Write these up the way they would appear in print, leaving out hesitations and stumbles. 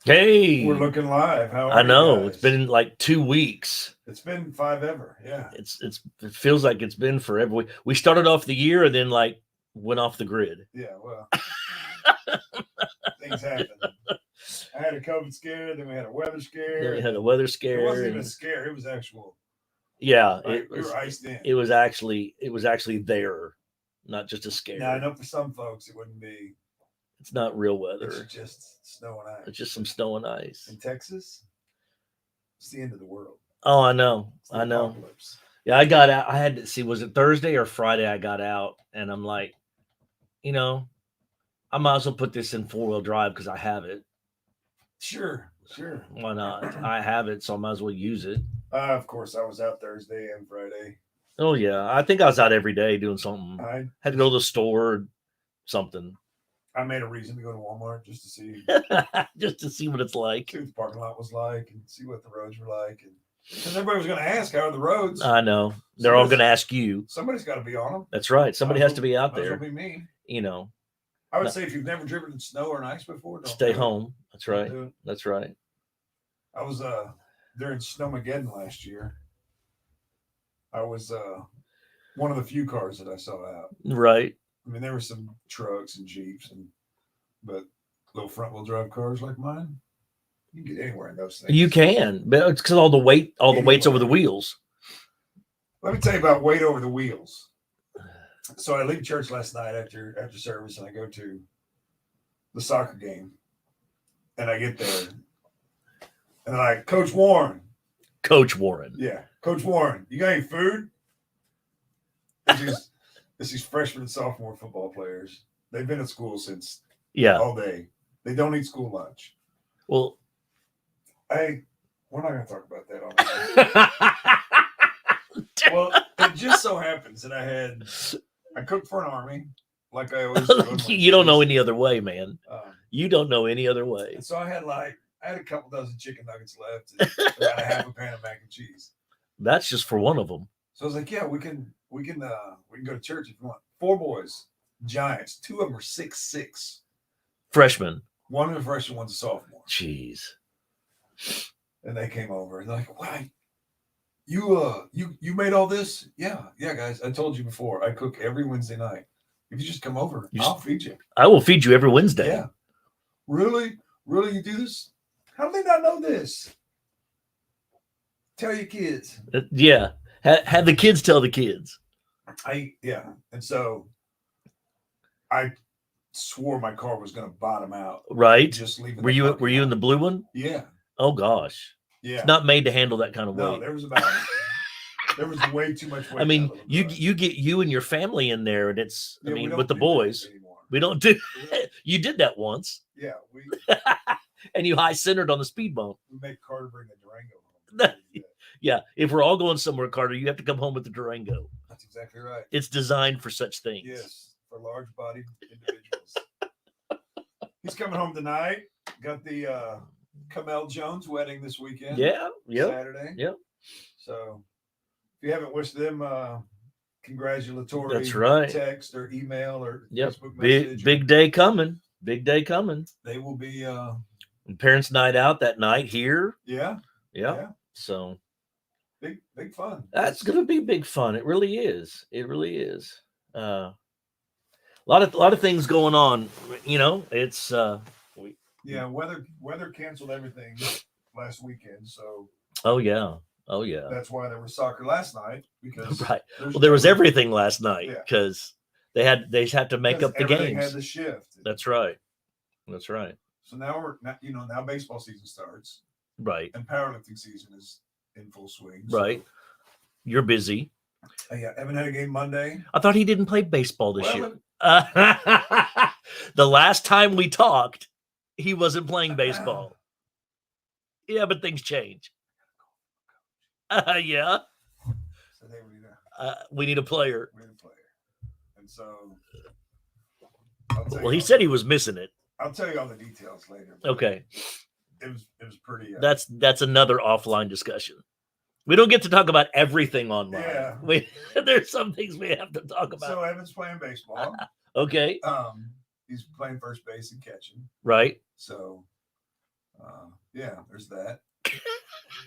Hey, We're looking live. How I are you know it's guys? been like 2 weeks. It's been 5 ever. Yeah. It feels like it's been forever. We started off the year and then like went off the grid. Yeah. Well, things happen. I had a COVID scare, then we had a weather Then scare, we and had a then weather it scare, wasn't even a and scare. It was actual, yeah, like, we were iced in. it was actually there, not just a Now, I scare. know for some folks it wouldn't be, It's not real it's weather. just snow and It's ice. just some But snow and ice. in Texas, it's the end of the world. Oh, I know, It's the I know. apocalypse. Yeah, I got out. I had to see, was it Thursday or Friday? I got out, and I'm like, you know, I might as well put this in 4-wheel drive because I have it. Sure. Sure. Why not? I have it, so I might as well use it. Of course, I was out Thursday and Friday. Oh yeah, I think I was out every day doing something. I Had to go to the store, something, I made a reason to go to Walmart just to see just to see what it's like. see what the parking lot was like and see what the roads were like. And because everybody was going to ask, how are the roads? I know they're all going to ask you. Somebody's got to be on them. That's right. Somebody has to be out Might as well there. be me. You know, I would No. say if you've never driven in snow or ice before, don't stay do it. home. That's Don't right. do it. That's right. I was during Snowmageddon last year. I was one of the few cars that I saw out. Right. I mean, there were some trucks and jeeps, but little front wheel drive cars like mine, you can get anywhere in those things. You can, but it's because all the weight's over the wheels. Let me tell you about weight over the wheels. So I leave church last night after service, and I go to the soccer game, and I get there, and they're like, Coach Warren, Coach Warren. yeah, Coach Warren, you got any food? It's these freshman and sophomore football players. They've been at school since Yeah. all day. They don't eat school lunch. Well, We're not going to talk about that on the Well, it just so happens that I cooked for an army, like I always do. you don't know any other way, man. Um, You don't know any other way. and so I had a couple dozen chicken nuggets left, and about a half a pan of mac and cheese. That's just for one of them. So I was like, yeah, we can go to church if you want. 4 boys, giants. 2 of them are 6'6". Freshman. One of the freshman, one's a sophomore. Jeez. And they came over and they're like, "Wow, you made all this?" Yeah, guys. I told you before. I cook every Wednesday night. If you just come over, I'll feed you. I will feed you every Wednesday. Yeah. Really, you do this? How do they not know this? Tell your kids. Yeah. Have the kids tell the kids. And so I swore my car was going to bottom out. Right. Just leaving. Were you in the blue one? Yeah. Oh gosh. Yeah. It's not made to handle that kind of weight. No, there was way too much weight. I mean, you get you and your family in there, and it's Yeah, we don't with the do that boys. anymore. We don't do. You did that once, Yeah, and you high centered on the speed bump. we make Carter bring the Durango home. Yeah, if we're all going somewhere, Carter, you have to come home with the Durango. That's exactly right. It's designed for such things. Yes, for large-bodied individuals. He's coming home tonight. Got the Kamel Jones wedding this weekend. Yeah. Yep. Saturday. Yep. So if you haven't wished them congratulatory That's right. text or email or Yep. Facebook message, Big day coming. Big day coming. they will be And parents' night out that night here. yeah. So Big fun. that's gonna be big fun. It really is. It really is. A lot of things going on. You know, it's Yeah, weather canceled everything last weekend, so oh yeah. that's why there was soccer last night, because Right. Well, there was everything last night Yeah. because they had to make up the everything games. had the shift. That's right. That's right. So now baseball season starts Right. and powerlifting season is in full swing. Right. You're busy. Yeah, haven't had a game Monday. I thought he didn't play baseball this Well, year. The last time we talked, he wasn't playing baseball. Yeah, but things change. Yeah. So they were We need a player. we had a player, and so Well, he said he was missing it. I'll tell you all the details later. but Okay. It was pretty. That's another offline discussion. We don't get to talk about everything online. Yeah. There's some things we have to talk about. So Evan's playing baseball. Okay. He's playing first base and catching. Right. So Yeah, there's that,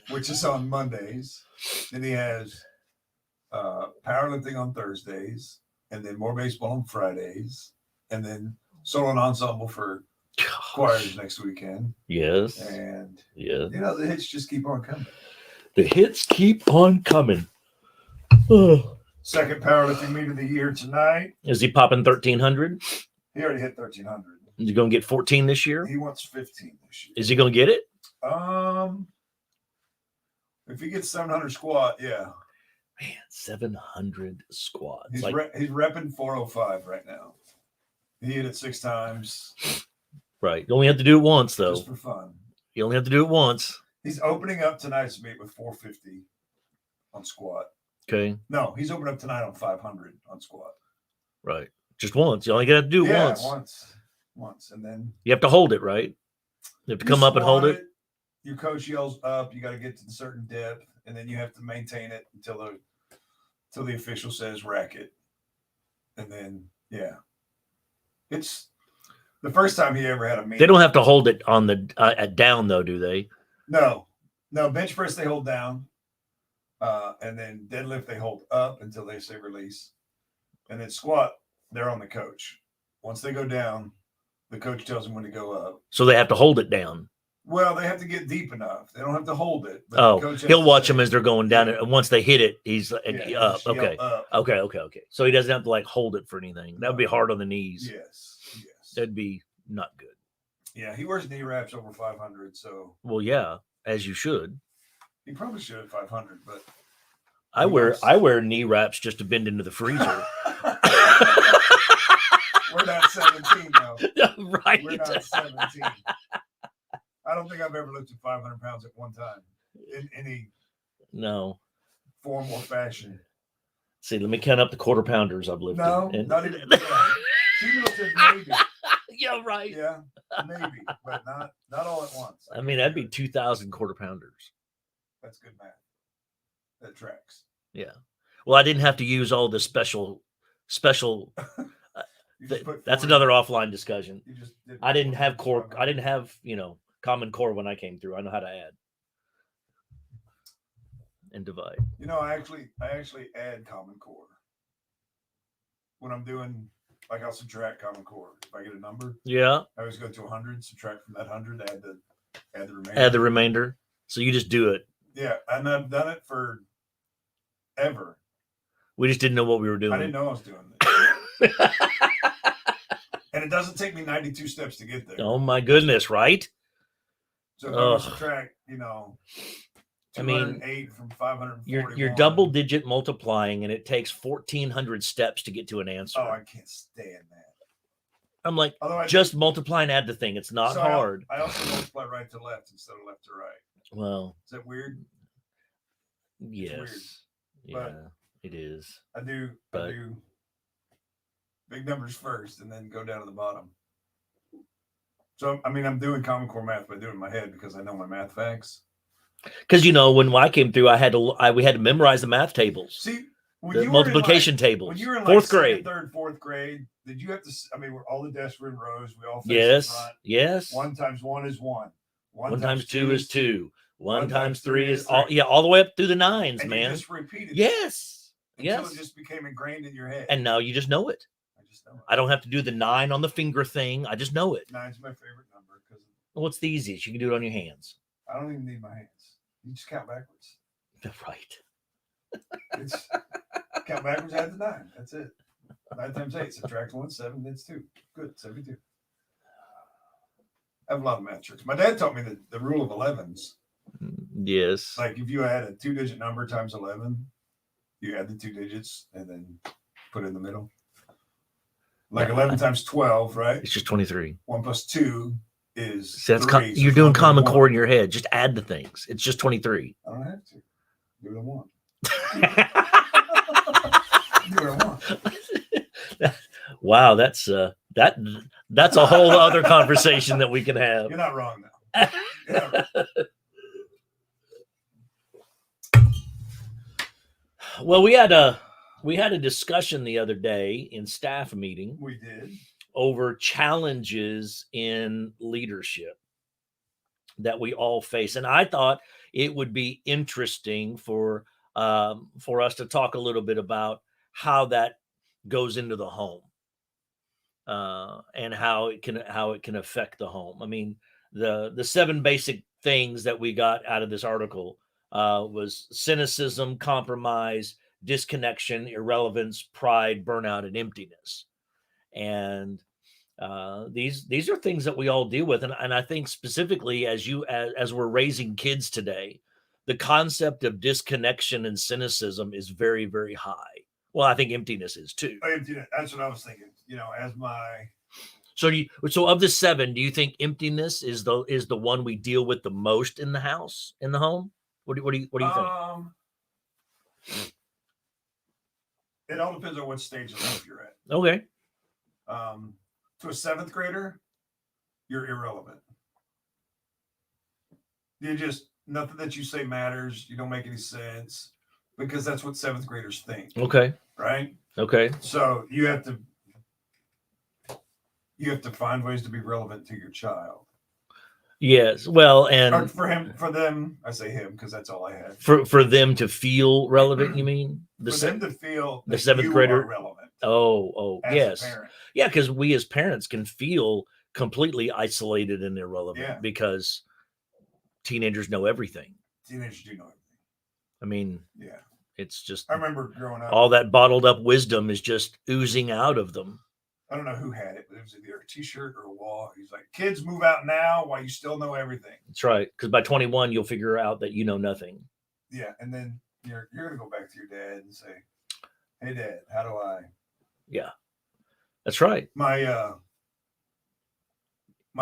which is on Mondays. Then he has powerlifting on Thursdays, and then more baseball on Fridays, and then solo and ensemble for choirs next weekend. Yes. And Yeah. you know, the hits just keep on coming. The hits keep on coming. Oh. Second powerlifting meet of the year tonight. Is he popping 1,300? He already hit 1,300. Is he going to get 14 this year? He wants 15 this year. Is he going to get it? If he gets 700 squat, yeah. Man, 700 squats. He's Like, he's repping 405 right now. He hit it 6 times. right. You only have to do it once, though. Just for fun. You only have to do it once. He's opening up tonight's meet with 450 on squat. Okay. No, he's opening up tonight on 500 on squat. Right. Just once. You only got to do it Yeah, once. Once. And then You have to hold it, right? You have to come up and hold it. Your coach yells up. You got to get to a certain depth, and then you have to maintain it until the official says rack it. And then, yeah. It's the first time he ever had a meet. They don't have to hold it on the down, though, do they? No. Bench press they hold down, and then deadlift they hold up until they say release, and then squat they're on the coach. Once they go down, the coach tells them when to go up. So they have to hold it down. Well, they have to get deep enough. They don't have to hold it. But Oh, the coach has he'll to watch say, them as they're going down, and once they hit it, he's yeah, up. just yell Okay. up. Okay. So he doesn't have to like hold it for anything. That would be hard on the knees. Yes. That'd be not good. Yeah, he wears knee wraps over 500, so Well, yeah, as you should. he probably should at 500. But I wear knee wraps just to bend into the freezer. we're not 17 though. Right. We're not 17. I don't think I've ever lifted 500 pounds at one time in any No. form or fashion. See, let me count up the quarter pounders I've lifted. No, And- not even. Yeah. She lifted maybe. Yeah, right. Yeah, maybe, but not all at once. I mean, that'd be 2,000 quarter pounders. That's good math. That tracks. Yeah. Well, I didn't have to use all the special. You just put That's 40 another offline discussion. You just did I didn't have 40 core. I didn't have common core when I came through. I know how to add and divide. I actually add common core when I'm doing, like, I'll subtract common core. If I get a number, Yeah. I always go to 100, subtract from that 100, add the remainder. Add the remainder. So you just do it. Yeah, and I've done it for ever. We just didn't know what we were doing. I didn't know I was doing this. And it doesn't take me 92 steps to get there. Oh my goodness! Right? So if I subtract, 208 from 541. You're double digit multiplying, and it takes 1,400 steps to get to an answer. Oh, I can't stand that. I'm like, Although just multiply and add the thing. It's not hard. I also multiply right to left instead of left to right. Well, Is that weird? yes. But Yeah, it is. I do big numbers first and then go down to the bottom. So, I mean, I'm doing Common Core math, but I do it in my head because I know my math facts. Because when I came through, we had to memorize the math tables. See, The multiplication tables. When you were in fourth grade, third, fourth grade, did you have to? I mean, all the desks were in rows. We all faced yes, the front. yes. 1 times 1 is 1. 1 times 2 is 2. 1 1 times 3 3 is is all. 3. Yeah, all the way up through the nines, And man. you just repeated. Yes, Until yes. it just became ingrained in your head. And now you just know it. I just know it. I don't have to do the 9 on the finger thing. I just know it. 9's my favorite number because What's the easiest? You can do it on your hands. I don't even need my hands. You just count backwards. Right. It's count backwards, add the 9. That's it. 9 times 8, subtract 1, 7, that's 2. Good, 72. I have a lot of math tricks. My dad taught me the rule of 11s. Yes. Like if you add a 2-digit number times 11, you add the 2 digits and then put it in the middle. Like 11 times 12, right? It's just 23. 1 plus 2 is See, that's 3. So you're it's doing 1 plus common 1. core in your head. Just add the things. It's just 23. I don't have to. Do what I want. Do what I want. Wow, that's a whole other conversation that we can have. You're not wrong though. You're not wrong. Well, we had a discussion the other day in staff meeting We did. over challenges in leadership. that we all face. And I thought it would be interesting for us to talk a little bit about how that goes into the home, and how it can affect the home. I mean, the seven basic things that we got out of this article was cynicism, compromise, disconnection, irrelevance, pride, burnout, and emptiness. And these are things that we all deal with, and I think specifically as we're raising kids today, the concept of disconnection and cynicism is very, very high. Well, I think emptiness is too. That's what I was thinking. As my So of the seven, do you think emptiness is the one we deal with the most in the house, in the home? What do you think? It all depends on what stage of life you're at. Okay. To a seventh grader, you're irrelevant. You just nothing that you say matters. You don't make any sense because that's what seventh graders think. Okay. Right. Okay. So you have to find ways to be relevant to your child. Yes. Well, and or for them, I say him because that's all I had. For them to feel relevant, you mean? For them to feel the seventh grader relevant. Oh, as yes. a parent. Yeah, because we as parents can feel completely isolated and irrelevant because teenagers know everything. Teenagers do know everything. I mean, yeah, it's just I remember growing up. All that bottled up wisdom is just oozing out of them. I don't know who had it, but it was either a t-shirt or a wall. He's like, kids, move out now while you still know everything. That's right. Because by 21, you'll figure out that you know nothing. Yeah. And then you're going to go back to your dad and say, hey, Dad, how do I? Yeah. That's right. My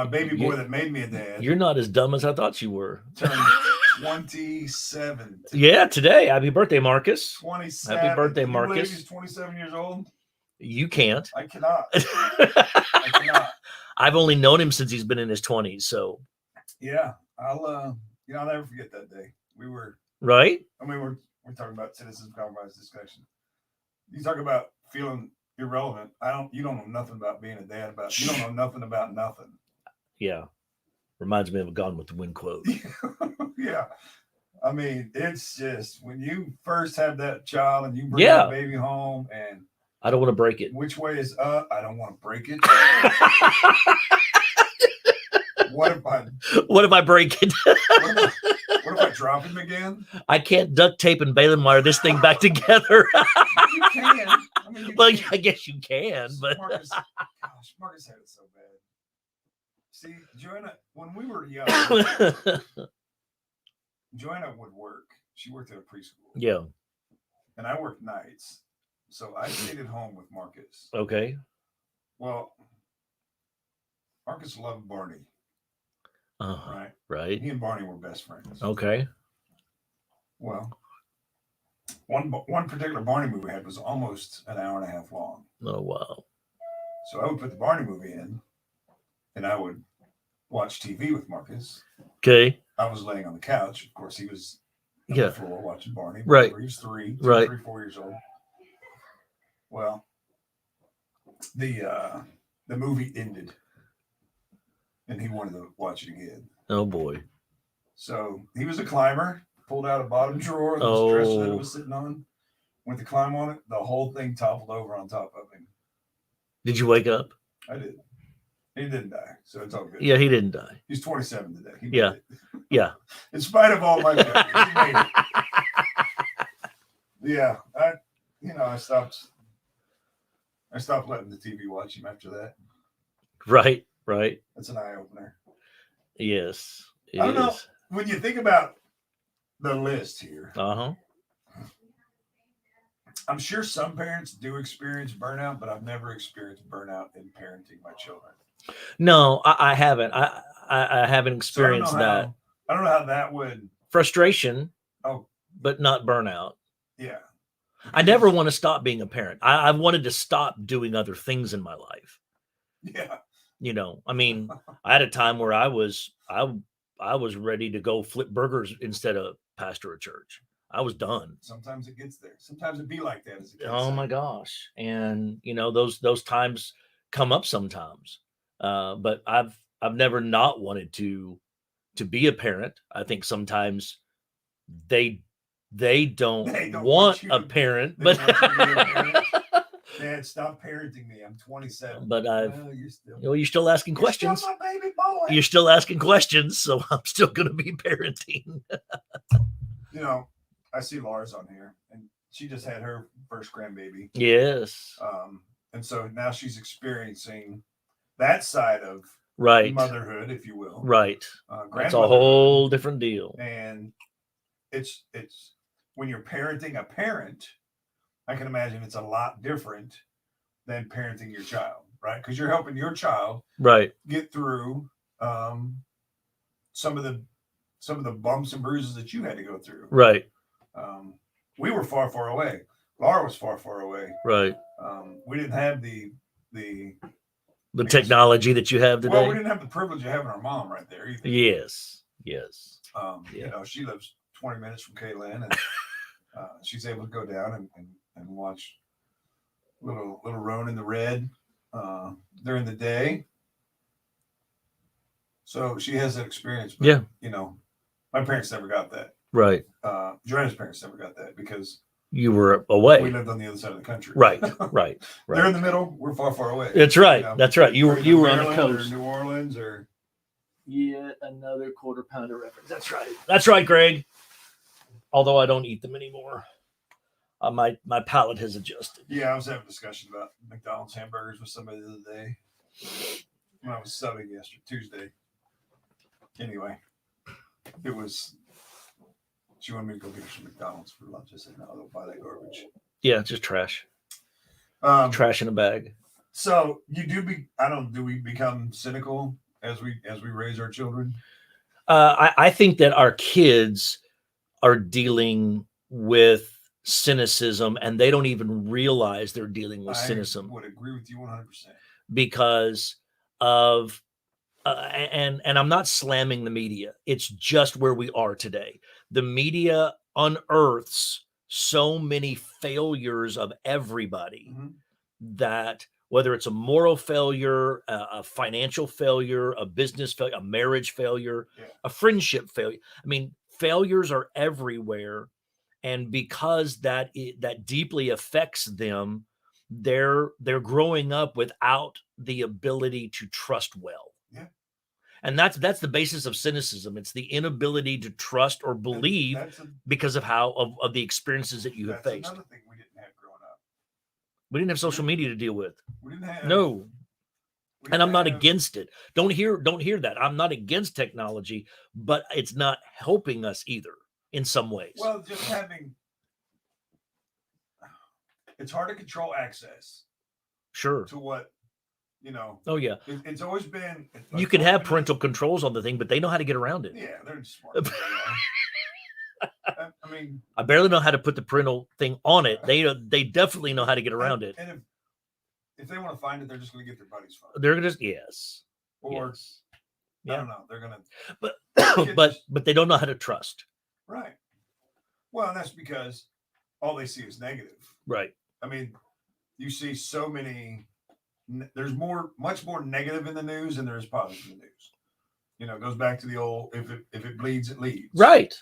baby boy that made me a dad. You're not as dumb as I thought you were. Turned 27. Yeah, today. Happy birthday, Marcus. 27. Happy birthday, Can you believe Marcus. He's 27 years old. You can't. I cannot. I cannot. I've only known him since he's been in his 20s. So yeah, I'll never forget that day. We were right. I mean, we're talking about cynicism, compromise, discussion. You talk about feeling irrelevant. You don't know nothing about being a dad. You don't know nothing about nothing. Yeah, reminds me of a Gone with the Wind quote. Yeah. I mean, it's just when you first have that child and you bring that baby home and I don't want to break it. Which way is up? I don't want to break it. What if I break it? What if I drop him again? I can't duct tape and baling wire this thing back together. You can. I mean, I guess you can, but Marcus had it so bad. See, Joanna, when we were young, Joanna would work. She worked at a preschool. Yeah. And I worked nights. So I stayed at home with Marcus. Okay. Well, Marcus loved Barney. Right. Right. He and Barney were best friends. Okay. Well, one particular Barney movie we had was almost an hour and a half long. Oh, wow. So I would put the Barney movie in and I would watch TV with Marcus. Okay. I was laying on the couch. Of course, he was on the floor watching Barney. Right. He was 3, 4 years old. Well, the movie ended, and he wanted to watch it again. Oh boy! So he was a climber. Pulled out a bottom drawer, the dresser that it was sitting on. Went to climb on it. The whole thing toppled over on top of him. Did you wake up? I did. He didn't die, so it's all good. Yeah, he didn't die. He's 27 today. He made it. Yeah. In spite of all my failures, he made it. Yeah, I stopped letting the TV watch him after that. Right. That's an eye opener. Yes. I don't know. When you think about the list here, I'm sure some parents do experience burnout, but I've never experienced burnout in parenting my children. No, I haven't. I haven't experienced that. I don't know how that would. Frustration. Oh. But not burnout. Yeah. I never want to stop being a parent. I wanted to stop doing other things in my life. Yeah. I mean, I had a time where I was ready to go flip burgers instead of pastor a church. I was done. Sometimes it gets there. Sometimes it'd be like that as a kid. Oh my gosh. And those times come up sometimes. But I've never not wanted to to be a parent. I think sometimes they don't, They don't want want you a to- parent, they but want you to be a parent. Dad, stop parenting me. I'm 27. but Well, you're still, you're still asking you're questions. still my baby boy. You're still asking questions, so I'm still going to be parenting. You know, I see Lars on here, and she just had her first grandbaby. Yes. And so now she's experiencing that side of Right. motherhood, if you will. Right. That's a grandmotherhood. whole different deal. And it's when you're parenting a parent, I can imagine it's a lot different than parenting your child, right? Because you're helping your child Right. get through some of the bumps and bruises that you had to go through. Right. We were far, far away. Laura was far, far away. Right. We didn't have the technology that you have today. Well, we didn't have the privilege of having our mom right there either. Yes. Yes. You know, she lives 20 minutes from Kaylin, and she's able to go down and watch little Roan in the Red during the day. So she has that experience. But, Yeah. You know, my parents never got that. Right. Joanna's parents never got that because you were away. We lived on the other side of the country. Right. Right. They're in the middle. We're far, far away. That's right. You know, That's right. You were on the Maryland coast. or New Orleans or Yet another quarter pounder reference. That's right. That's right, Greg. Although I don't eat them anymore. My palate has adjusted. Yeah, I was having a discussion about McDonald's hamburgers with somebody the other day when I was subbing Tuesday. Anyway, it was. She wanted me to go get her some McDonald's for lunch. I said, no, don't buy that garbage. Yeah, just trash. Trash in a bag. So you do do we become cynical as we raise our children? I think that our kids are dealing with cynicism and they don't even realize they're dealing with cynicism. I would agree with you 100%. Because of and I'm not slamming the media. It's just where we are today. The media unearths so many failures of everybody that whether it's a moral failure, a financial failure, a business failure, a marriage failure, a friendship failure. I mean, failures are everywhere. And because that deeply affects them, they're growing up without the ability to trust well. Yeah. And that's the basis of cynicism. It's the inability to trust or believe because of of the experiences that you have faced. That's another thing we didn't have growing up. We didn't have social media to deal with. We didn't have no. And I'm not against it. Don't hear that. I'm not against technology, but it's not helping us either in some ways. Well, just having it's hard to control access. Sure. To what, you know. Oh yeah. It's always been. You can have parental controls on the thing, but they know how to get around it. Yeah, they're smart. I mean, I barely know how to put the parental thing on it. They definitely know how to get around it. And if they want to find it, they're just going to get their buddy's phone. They're going to yes. Or yes. I don't know. They're going to. But they don't know how to trust. Right. Well, and that's because all they see is negative. Right. I mean, you see so many. There's much more negative in the news than there is positive in the news. You know, it goes back to the old if it bleeds, it leads. Right.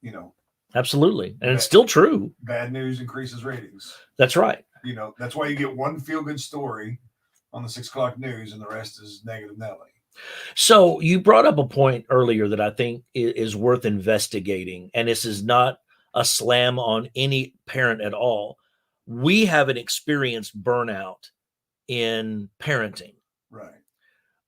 You know. Absolutely, and it's still true. Bad news increases ratings. That's right. You know, that's why you get one feel-good story on the 6 o'clock news, and the rest is negative Nelly. So you brought up a point earlier that I think is worth investigating, and this is not a slam on any parent at all. We haven't experienced burnout in parenting. Right.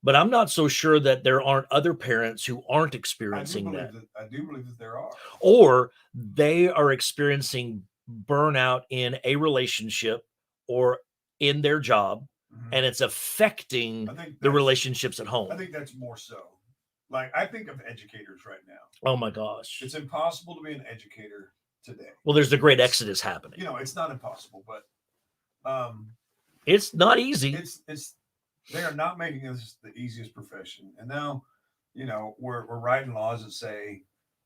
But I'm not so sure that there aren't other parents who aren't experiencing that. I do believe that there are. Or they are experiencing burnout in a relationship or in their job, and it's affecting the relationships at home. I think that's more so. Like, I think of educators right now. Oh my gosh. It's impossible to be an educator today. Well, there's the great exodus happening. You know, it's not impossible, but it's not easy. It's they are not making this the easiest profession. And now, you know, we're writing laws that say,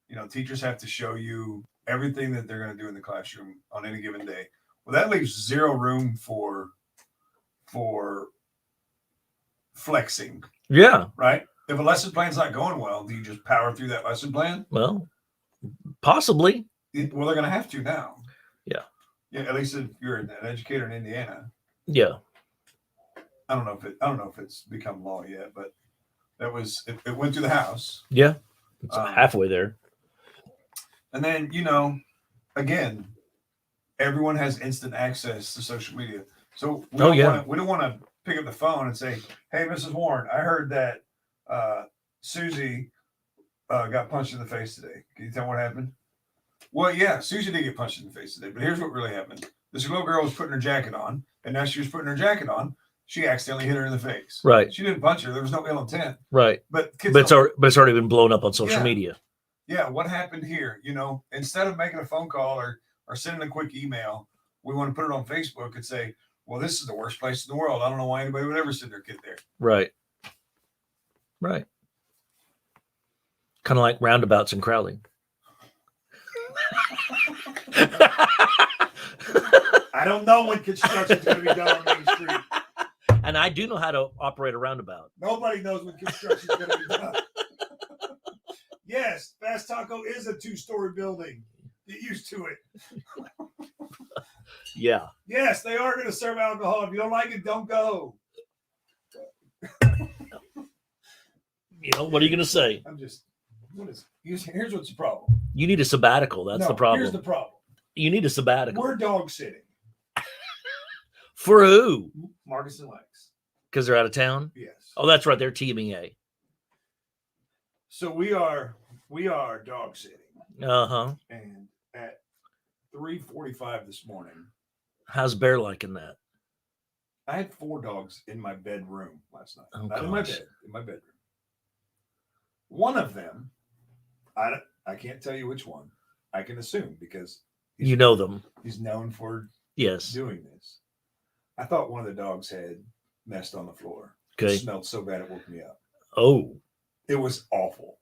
you know, teachers have to show you everything that they're going to do in the classroom on any given day. Well, that leaves zero room for flexing. Yeah. Right. If a lesson plan's not going well, do you just power through that lesson plan? Well, possibly. Well, they're going to have to now. Yeah. Yeah. At least if you're an educator in Indiana. Yeah. I don't know if it's become law yet, but it went through the House. Yeah. It's halfway there. And then, again, everyone has instant access to social media. So we don't want to pick up the phone and say, "Hey, Mrs. Warren, I heard that Susie got punched in the face today. Can you tell what happened?" Well, yeah, Susie did get punched in the face today, but here's what really happened. This little girl was putting her jacket on, and as she was putting her jacket on, she accidentally hit her in the face. Right. She didn't punch her. There was no ill intent. Right. But it's already been blown up on social media. Yeah. What happened here? Instead of making a phone call or sending a quick email, we want to put it on Facebook and say, well, this is the worst place in the world. I don't know why anybody would ever send their kid there. Right. Right. Kind of like roundabouts in Crowley. I don't know when construction's going to be done on Main Street. And I do know how to operate a roundabout. Nobody knows when construction's going to be done. Yes, Fast Taco is a 2-story building. Get used to it. Yeah. Yes, they are going to serve alcohol. If you don't like it, don't go. What are you going to say? Here's what's the problem. You need a sabbatical. That's the problem. Here's the problem. You need a sabbatical. We're dog sitting. For who? Marcus and Lex. Because they're out of town? Yes. Oh, that's right. They're TMA. So we are dog sitting. Uh-huh. And at 3:45 this morning. How's Bear liking that? I had 4 dogs in my bedroom last night. Oh, Not in my bed, in my bedroom. One of them, I can't tell you which one. I can assume because you know them. He's known for doing this. I thought one of the dogs had messed on the floor. Okay. It smelled so bad it woke me up. Oh. It was awful.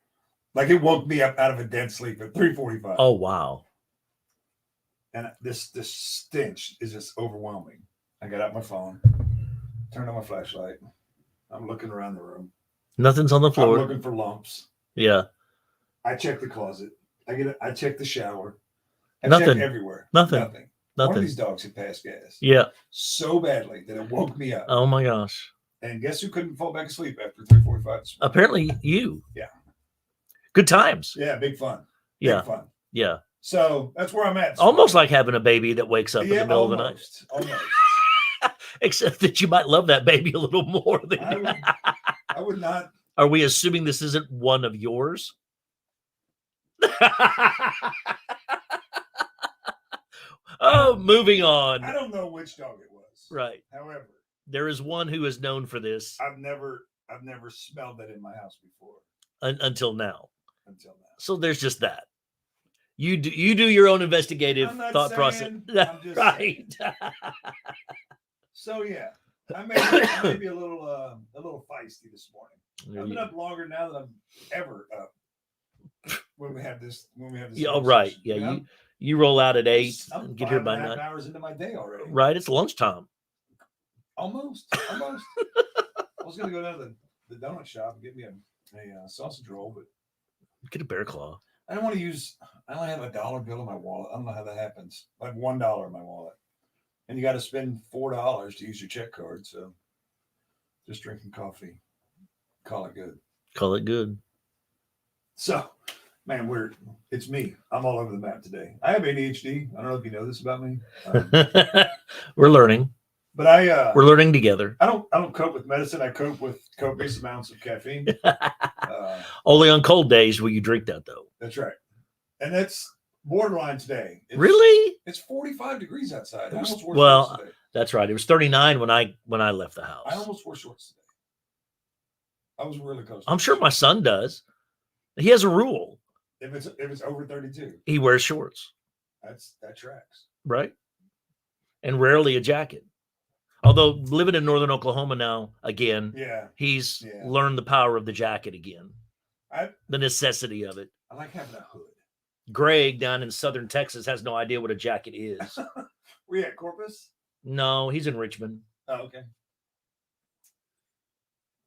Like it woke me up out of a dead sleep at 3:45. Oh, wow. And this stench is just overwhelming. I got out my phone, turned on my flashlight. I'm looking around the room. Nothing's on the floor. I'm looking for lumps. Yeah. I check the closet. I check the shower. Nothing. Check everywhere. Nothing. One of these dogs had passed gas. Yeah. So badly that it woke me up. Oh my gosh. And guess who couldn't fall back asleep after 3:45? Apparently you. Yeah. Good times. Yeah, big fun. Yeah. Big fun. Yeah. So that's where I'm at. Almost like having a baby that wakes up in the middle of the night. Almost. Except that you might love that baby a little more than I would not. Are we assuming this isn't one of yours? Oh, moving on. I don't know which dog it was. Right. However, there is one who is known for this. I've never smelled that in my house before. Until now. Until now. So there's just that. You do your own investigative thought process. Right. So yeah, I may be a little feisty this morning. I've been up longer now than I'm ever up. When we have this. Yeah. Oh, right. Yeah. You roll out at 8 and get here by 9 hours into my day already. Right. It's lunchtime. Almost. I was going to go down to the donut shop and get me a sausage roll, but get a Bear Claw. I don't want to use. I only have $1 bill in my wallet. I don't know how that happens. I have $1 in my wallet, and you got to spend $4 to use your check card. So, just drinking coffee. Call it good. Call it good. So, man, it's me. I'm all over the map today. I have ADHD. I don't know if you know this about me. We're learning. But we're learning together. I don't cope with medicine. I cope with copious amounts of caffeine. Only on cold days will you drink that, though. That's right, and that's borderline today. Really? It's 45 degrees outside. That's right. It was 39 when I left the house. I almost wore shorts today. I was really close. I'm sure my son does. He has a rule. If it's over 32, he wears shorts. That tracks. Right. And rarely a jacket. Although living in northern Oklahoma now, again, he's learned the power of the jacket again. The necessity of it. I like having a hood. Greg down in southern Texas has no idea what a jacket is. Were you at Corpus? No, he's in Richmond. Oh, okay.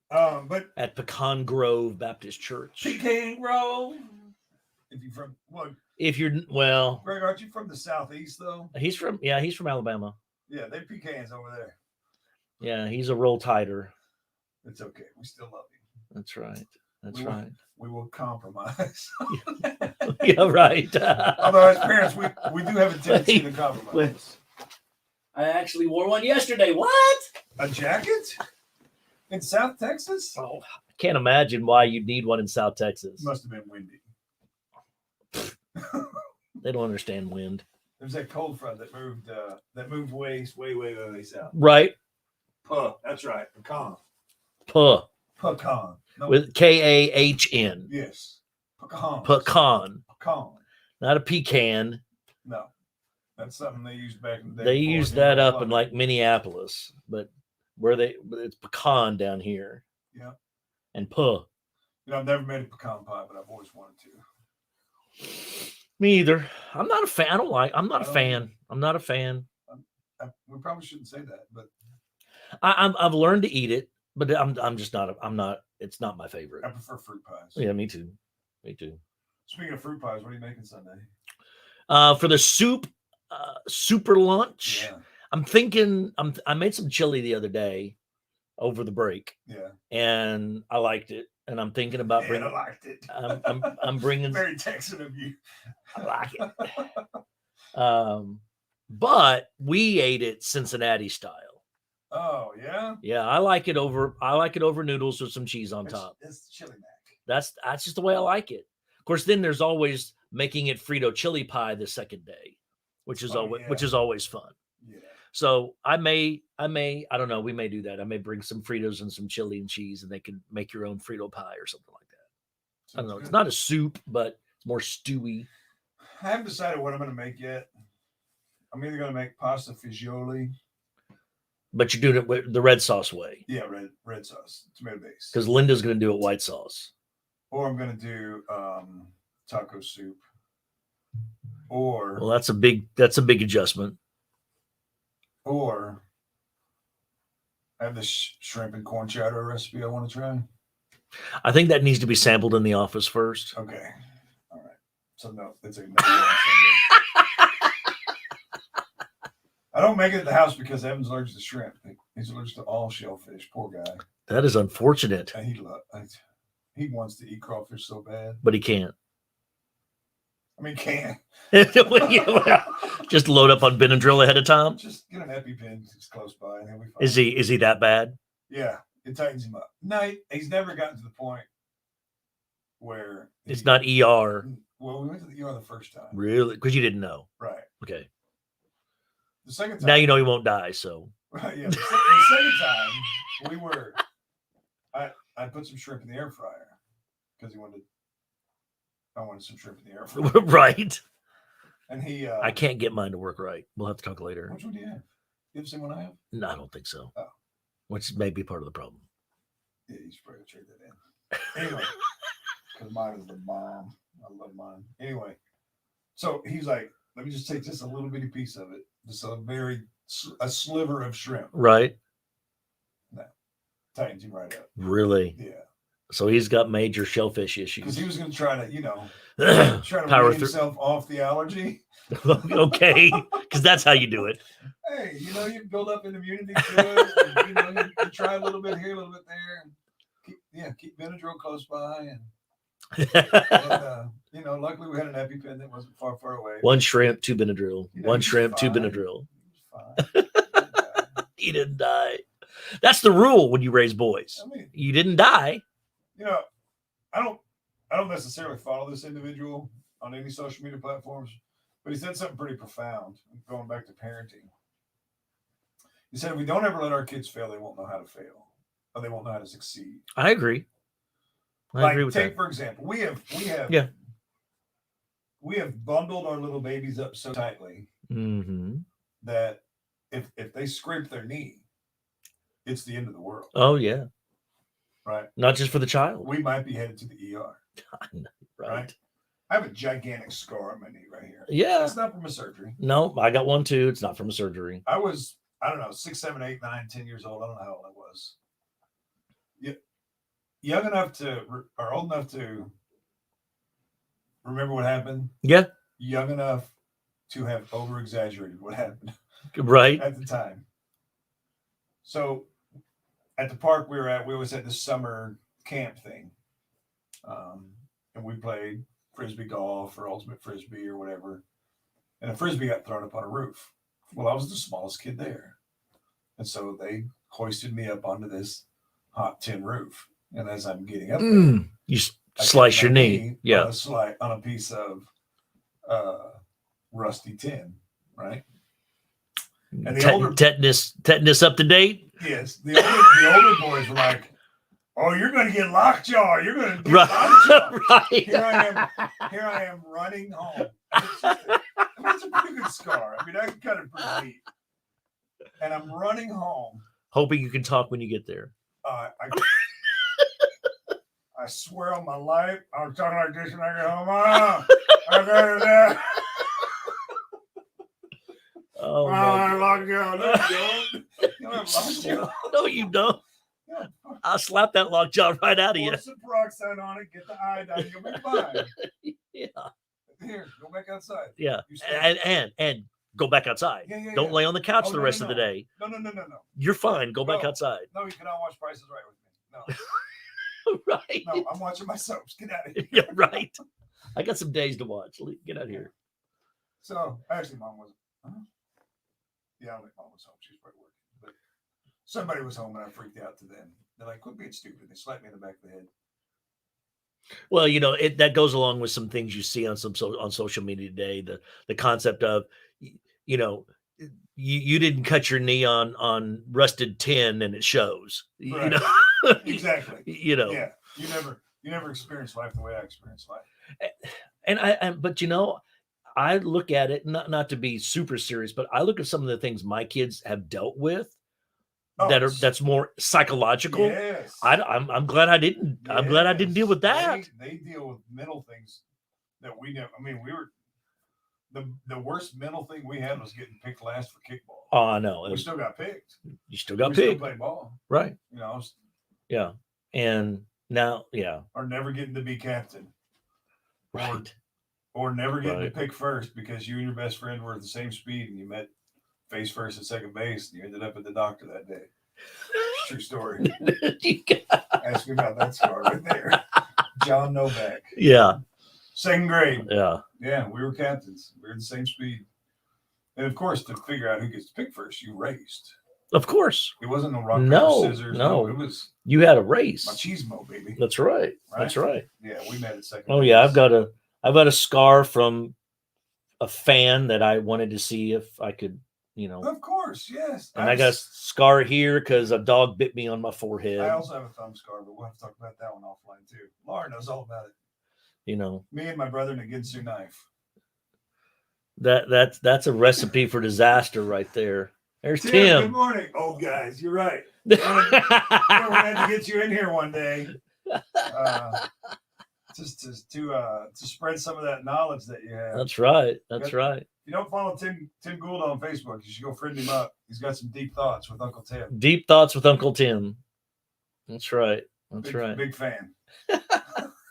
But at Pecan Grove Baptist Church. Pecan Grove. If you're from what, If you're well, Greg, aren't you from the southeast though? he's from Alabama. Yeah, they pecans over there. Yeah, he's a roll tighter. It's okay. We still love you. That's right. That's We right. We will compromise. Yeah, right. Although as parents, we do have a tendency to compromise. I actually wore one yesterday. What? A jacket in South Texas? Oh, I can't imagine why you'd need one in South Texas. Must have been windy. They don't understand wind. There's that cold front that moved way south. Right. That's right. Pecan. Pecan. No, With Kahn. yes. Pecan. Pecan. Pecan. Not a pecan. No. That's something they used back in the day. They before use it that came up out. in like Minneapolis, but it's pecan down here. Yeah. And I've never made a pecan pie, but I've always wanted to. Me either. I'm not a fan. I'm not a I don't fan. either. I'm not a fan. We probably shouldn't say that, but I've learned to eat it, but I'm just not. I'm not. It's not my favorite. I prefer fruit pies. Yeah, me too. Me too. Speaking of fruit pies, what are you making Sunday? For the super lunch, Yeah. I'm thinking. I made some chili the other day over the break, Yeah. and I liked it. And I'm thinking about I bringing. liked it. I'm bringing. Very Texan of you. I like it. But we ate it Cincinnati style. Oh yeah. Yeah, I like it over noodles with some cheese on top. It's chili mac. That's just the way I like it. Of course, then there's always making it Frito chili pie the second day, which is always fun. Yeah. So I don't know, we may do that. I may bring some Fritos and some chili and cheese, and they can make your own Frito pie or something like that. I don't know. It's not a soup, but it's more stewy. I haven't decided what I'm going to make yet. I'm either going to make pasta fagioli. But you're doing it with the red sauce way. Yeah, red sauce, tomato base. Because Linda's going to do it white sauce. Or I'm going to do taco soup. Or Well, that's a big adjustment. Or I have this shrimp and corn chowder recipe I want to try. I think that needs to be sampled in the office first. Okay. All right. So no, it's a no. I don't make it at the house because Evan's allergic to shrimp. He's allergic to all shellfish. Poor guy. That is unfortunate. And he wants to eat crawfish so bad. But he can't. I mean, can. Just load up on Benadryl ahead of time. Just get an EpiPen just close by and he'll be fine. Is he that bad? Yeah, it tightens him up. No, he's never gotten to the point where It's not ER. Well, we went to the ER the first time. Really? Because you didn't know. Right. Okay. The second time. Now you know he won't die. So. Right. Yeah. The second time I put some shrimp in the air fryer because I wanted some shrimp in the air fryer. Right. And he. I can't get mine to work right. We'll have to talk later. Which one do you have? You have the same one I have? No, I don't think so. Oh. Which may be part of the problem. Yeah, you should probably trade that in. Anyway, because mine is the bomb. I love mine. Anyway, so he's like, let me just take just a little bitty piece of it, just a sliver of shrimp. Right. No, tightens him right up. Really? Yeah. So he's got major shellfish Because issues. he was going to try to, Power wean himself off the allergy. Okay, because that's how you do it. Hey, you build up an immunity to it. And, you try a little bit here, a little bit there. And keep Benadryl close by. And luckily we had an EpiPen that wasn't far away. One shrimp, two Benadryl. One shrimp, two fine. Benadryl. Fine. He didn't die. That's the rule when you raise boys. I mean, You didn't die. I don't necessarily follow this individual on any social media platforms, but he said something pretty profound going back to parenting. He said, if we don't ever let our kids fail, they won't know how to fail, or they won't know how to succeed. I agree. I agree with take, that. for example, we have bundled our little babies up so tightly Mm-hmm. that if they scrape their knee, it's the end of the world. Oh, yeah. Right. Not just for the child. We might be headed to the ER. Right. I have a gigantic scar on my knee right here. Yeah. It's not from a surgery. No, I got one too. It's not from a surgery. I was, I don't know, 6, 7, 8, 9, 10 years old. I don't know how old I was. Yeah. young enough to or old enough to remember what happened. Yeah. Young enough to have over exaggerated what happened Right. at the time. So at the park we was at this summer camp thing. And we played frisbee golf or ultimate frisbee or whatever. And a frisbee got thrown up on a roof. Well, I was the smallest kid there. And so they hoisted me up onto this hot tin roof. And as I'm getting up there, You I slice catch your my knee. Yeah. on a piece of rusty tin, right? And the older tetanus up to date. yes, the older boys were like, "Oh, you're going to get lockjaw. You're going to get lockjaw." Right. Here I am running home. It's a pretty good scar. I mean, I can cut it pretty deep. And I'm running home. Hoping you can talk when you get there. I swear on my life, I was talking like this when I get home. I got it there. Oh, lockjaw. No, you don't. You don't have lockjaw. No, you don't. Yeah. I'll slap that lockjaw right out of you. Pour some peroxide on it, get the iodine, you'll be fine. Yeah. Here, go back outside. Yeah. You stay. And go back outside. Yeah, Don't lay on the couch the rest of no. the day. No. You're fine. Go back No. outside. No, you cannot watch Price is Right with me. Right. No, I'm watching my soaps. Get out of here. Yeah, right. I got some days to watch. Get out of here. So, actually, Mom wasn't. Huh? Yeah, I don't think Mom was home. She was probably working. But somebody was home and I freaked out to them. They're like, quit being stupid. They slapped me in the back of the head. Well, that goes along with some things you see on on social media today. The concept of, you didn't cut your knee on rusted tin and it shows. Right. Exactly. Yeah. You never experienced life the way I experienced life. And but I look at it not to be super serious, but I look at some of the things my kids have dealt with that's more psychological. Yes. I'm glad I didn't. Yes. I'm glad I didn't deal with that. They deal with mental things that we never. I mean, we were the worst mental thing we had was getting picked last for kickball. Oh, I know. We still got picked. You still got picked. Still played ball, right? Yeah, and now, or never getting to be captain, right? Or never getting to pick first because you and your best friend were at the same speed and you met face first at second base and you ended up at the doctor that day. True story. Ask me about that scar right there. John Novak. Yeah. Second grade. Yeah. Yeah, we were captains. We were the same speed. And of course, to figure out who gets to pick first, you raced. Of course. It wasn't no rock, paper, scissors. No. It was you had a race. Machismo, baby. That's right. That's right. Yeah, we met at second. Oh yeah, I've got a scar from a fan that I wanted to see if I could, Of course, yes. And I got a scar here because a dog bit me on my forehead. I also have a thumb scar, but we'll have to talk about that one offline too. Laura knows all about it. Me and my brother and a Ginsu knife. That's a recipe for disaster right there. There's Tim. Good morning, old guys. You're right. We're gonna have to get you in here one day, just to spread some of that knowledge that you have. That's right. That's right. If you don't follow Tim Gould on Facebook, you should go friend him up. He's got some deep thoughts with Uncle Tim. Deep thoughts with Uncle Tim. That's right. That's right. Big fan.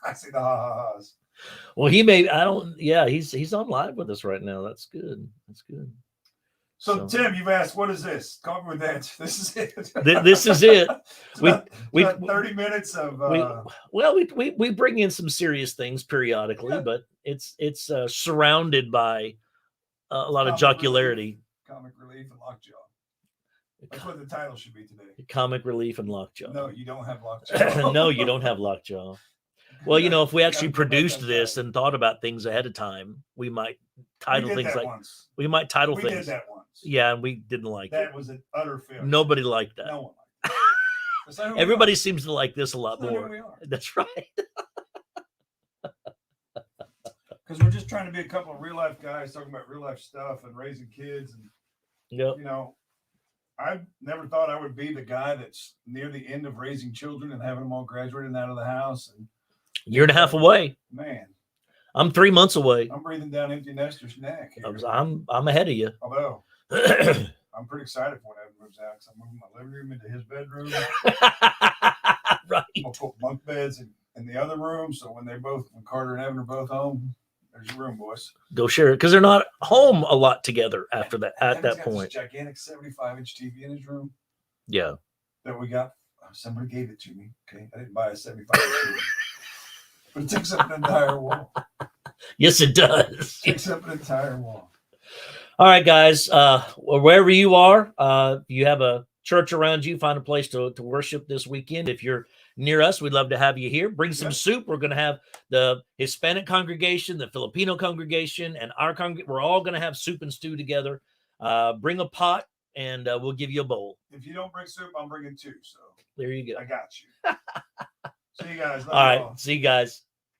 I see the ha-ha-has. Well, he's on live with us right now. That's good. That's good. So Tim, you've asked, what is this? Call me with that. This is it. This is it. we 30 minutes of we bring in some serious things periodically, but it's surrounded by a lot of jocularity. Comic relief and lockjaw. That's what the title should be today. Comic relief and lockjaw. No, you don't have lockjaw. No, you don't have lockjaw. Well, if we actually produced this and thought about things ahead of time, we might title things like once. We might title things. We did that once. Yeah, and we didn't like it. That was an utter failure. Nobody liked that. No one liked it. Everybody seems to like this a lot more. We are. That's right. Because we're just trying to be a couple of real life guys talking about real life stuff and raising kids. And I never thought I would be the guy that's near the end of raising children and having them all graduated and out of the house. And year and a half away. Man, I'm 3 months away. I'm breathing down empty nester's neck here. I'm ahead of you. Although I'm pretty excited for when Evan moves out because I'm moving my living room into his bedroom. Right. I'm gonna put bunk beds in the other room, so when Carter and Evan are both home, there's your room, boys. Go share it because they're not home a lot together after that. At Evan's that got this point, gigantic 75-inch TV in his room yeah. that we got. Somebody gave it to me. Okay, I didn't buy a 75-inch TV, but it takes up an entire wall. Yes, it does. Takes up an entire wall. All right, guys. Wherever you are, if you have a church around you, find a place to worship this weekend. If you're near us, we'd love to have you here. Bring some soup. We're going to have the Hispanic congregation, the Filipino congregation, and our congregation. We're all going to have soup and stew together. Bring a pot, and we'll give you a bowl. If you don't bring soup, I'm bringing two. So there you go. I got you. See you guys. All right. See you guys.